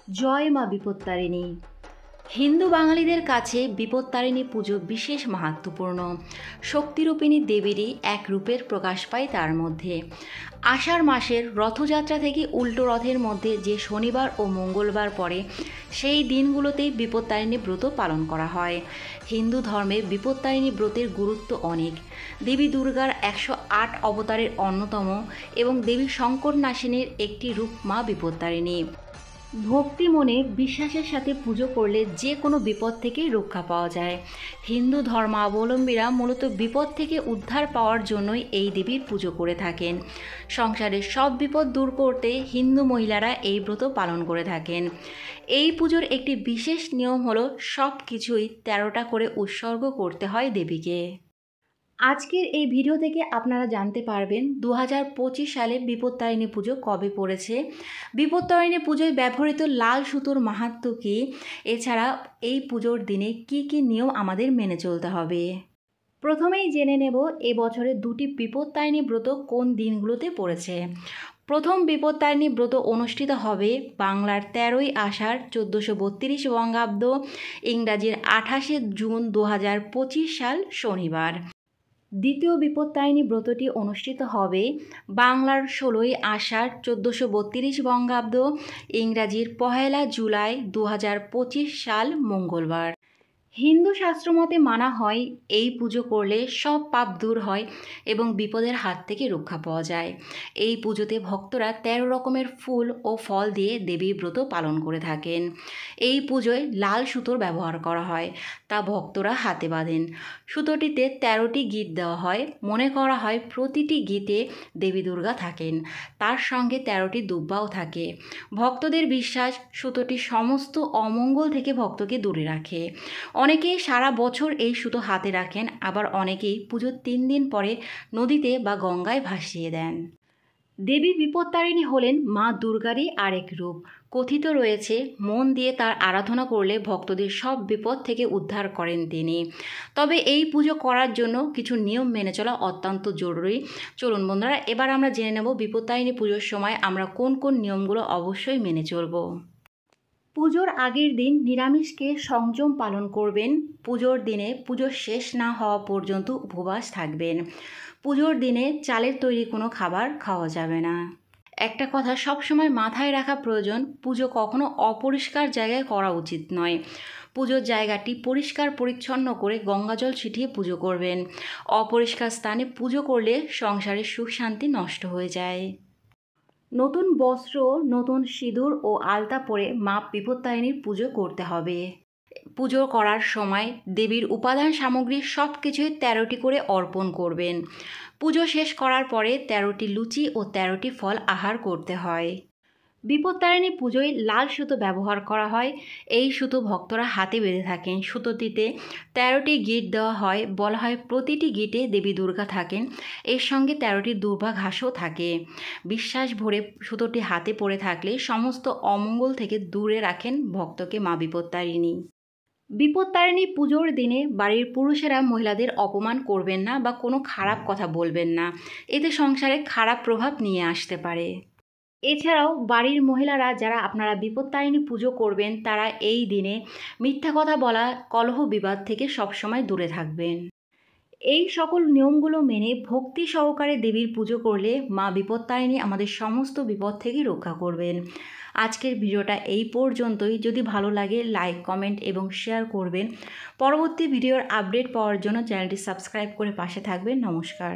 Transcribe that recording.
জয় মা বিপত্তারিণী। হিন্দু বাঙালিদের কাছে বিপত্তারিণী পুজো বিশেষ মাহাত্ম্যপূর্ণ। শক্তিরূপিণী দেবীরই এক রূপের প্রকাশ পায় তার মধ্যে। আষাঢ় মাসের রথযাত্রা থেকে উল্টো রথের মধ্যে যে শনিবার ও মঙ্গলবার পড়ে সেই দিনগুলোতেই বিপত্তারিণী ব্রত পালন করা হয়। হিন্দু ধর্মে বিপত্তারিণী ব্রতের গুরুত্ব অনেক। দেবী দুর্গার 108 অবতারের অন্যতম এবং দেবী শঙ্করনাশিনীর একটি রূপ মা বিপত্তারিণী। ভক্তি মনে বিশ্বাসের সাথে পুজো করলে যে কোনো বিপদ থেকেই রক্ষা পাওয়া যায়। হিন্দু ধর্মাবলম্বীরা মূলত বিপদ থেকে উদ্ধার পাওয়ার জন্যই এই দেবীর পুজো করে থাকেন। সংসারের সব বিপদ দূর করতে হিন্দু মহিলারা এই ব্রত পালন করে থাকেন। এই পুজোর একটি বিশেষ নিয়ম হলো সব কিছুই 13টা করে উৎসর্গ করতে হয় দেবীকে। আজকের এই ভিডিও থেকে আপনারা জানতে পারবেন 2025 সালে বিপত্তারিণী পুজো কবে পড়েছে, বিপত্তারিণী পুজোয় ব্যবহৃত লাল সুতোর মাহাত্ম্য কী, এছাড়া এই পুজোর দিনে কি কি নিয়ম আমাদের মেনে চলতে হবে। প্রথমেই জেনে নেব এবছরে দুটি বিপত্তারিণী ব্রত কোন দিনগুলোতে পড়েছে। প্রথম বিপত্তারিণী ব্রত অনুষ্ঠিত হবে বাংলার 13ই আষাঢ় 1432 বঙ্গাব্দ, ইংরাজির 28শে জুন 2025 সাল শনিবার। দ্বিতীয় বিপত্তারিণী ব্রতটি অনুষ্ঠিত হবে বাংলার 16ই আষাঢ় 1432 বঙ্গাব্দ, ইংরাজির 1 জুলাই 2025 সাল মঙ্গলবার। হিন্দু শাস্ত্রমতে মানা হয় এই পুজো করলে সব পাপ দূর হয় এবং বিপদের হাত থেকে রক্ষা পাওয়া যায়। এই পুজোতে ভক্তরা 13 রকমের ফুল ও ফল দিয়ে দেবীর ব্রত পালন করে থাকেন। এই পুজোয় লাল সুতোর ব্যবহার করা হয়, তা ভক্তরা হাতে বাঁধেন। সুতোটিতে 13টি গিঁট দেওয়া হয়। মনে করা হয় প্রতিটি গিঁটে দেবী দুর্গা থাকেন, তার সঙ্গে 13টি দুব্বাও থাকে। ভক্তদের বিশ্বাস সুতোটি সমস্ত অমঙ্গল থেকে ভক্তকে দূরে রাখে। অনেকেই সারা বছর এই সুতো হাতে রাখেন, আবার অনেকেই পুজোর 3 দিন পরে নদীতে বা গঙ্গায় ভাসিয়ে দেন। দেবী বিপত্তারিণী হলেন মা দুর্গারই আরেক রূপ। কথিত রয়েছে মন দিয়ে তার আরাধনা করলে ভক্তদের সব বিপদ থেকে উদ্ধার করেন তিনি। তবে এই পুজো করার জন্য কিছু নিয়ম মেনে চলা অত্যন্ত জরুরি। চলুন বন্ধুরা, এবার আমরা জেনে নেব বিপত্তারিণী পুজোর সময় আমরা কোন কোন নিয়মগুলো অবশ্যই মেনে চলব। পুজোর আগের দিন নিরামিষকে সংযম পালন করবেন। পুজোর দিনে পুজো শেষ না হওয়া পর্যন্ত উপবাস থাকবেন। পুজোর দিনে চালের তৈরি কোনো খাবার খাওয়া যাবে না। একটা কথা সবসময় মাথায় রাখা প্রয়োজন, পুজো কখনো অপরিষ্কার জায়গায় করা উচিত নয়। পুজোর জায়গাটি পরিষ্কার পরিচ্ছন্ন করে গঙ্গাজল ছিটিয়ে পুজো করবেন। অপরিষ্কার স্থানে পুজো করলে সংসারের সুখ শান্তি নষ্ট হয়ে যায়। নতুন বস্ত্র, নতুন সিঁদুর ও আলতা পরে মা বিপত্তারিণীর পুজো করতে হবে। পুজো করার সময় দেবীর উপাদান সামগ্রী সব কিছুই 13টি করে অর্পণ করবেন। পুজো শেষ করার পরে 13টি লুচি ও 13টি ফল আহার করতে হয়। বিপত্তারিণী পুজোয় লাল সুতো ব্যবহার করা হয়। এই সুতো ভক্তরা হাতে বেঁধে থাকেন। সুতোটিতে 13টি গিঁট দেওয়া হয়। বলা হয় প্রতিটি গিঁটে দেবী দুর্গা থাকেন, এর সঙ্গে 13টি দুর্বা ঘাসও থাকে। বিশ্বাস ভরে সুতোটি হাতে পড়ে থাকলে সমস্ত অমঙ্গল থেকে দূরে রাখেন ভক্তকে মা বিপত্তারিণী। বিপত্তারিণী পুজোর দিনে বাড়ির পুরুষেরা মহিলাদের অপমান করবেন না বা কোনো খারাপ কথা বলবেন না, এতে সংসারে খারাপ প্রভাব নিয়ে আসতে পারে। এছাড়াও বাড়ির মহিলারা যারা আপনারা বিপত্তারিণী পুজো করবেন তারা এই দিনে মিথ্যা কথা বলা, কলহ বিবাদ থেকে সবসময় দূরে থাকবেন। এই সকল নিয়মগুলো মেনে ভক্তি সহকারে দেবীর পুজো করলে মা বিপত্তারিণী আমাদের সমস্ত বিপদ থেকে রক্ষা করবেন। আজকের ভিডিওটা এই পর্যন্তই। যদি ভালো লাগে লাইক, কমেন্ট এবং শেয়ার করবেন। পরবর্তী ভিডিওর আপডেট পাওয়ার জন্য চ্যানেলটি সাবস্ক্রাইব করে পাশে থাকবেন। নমস্কার।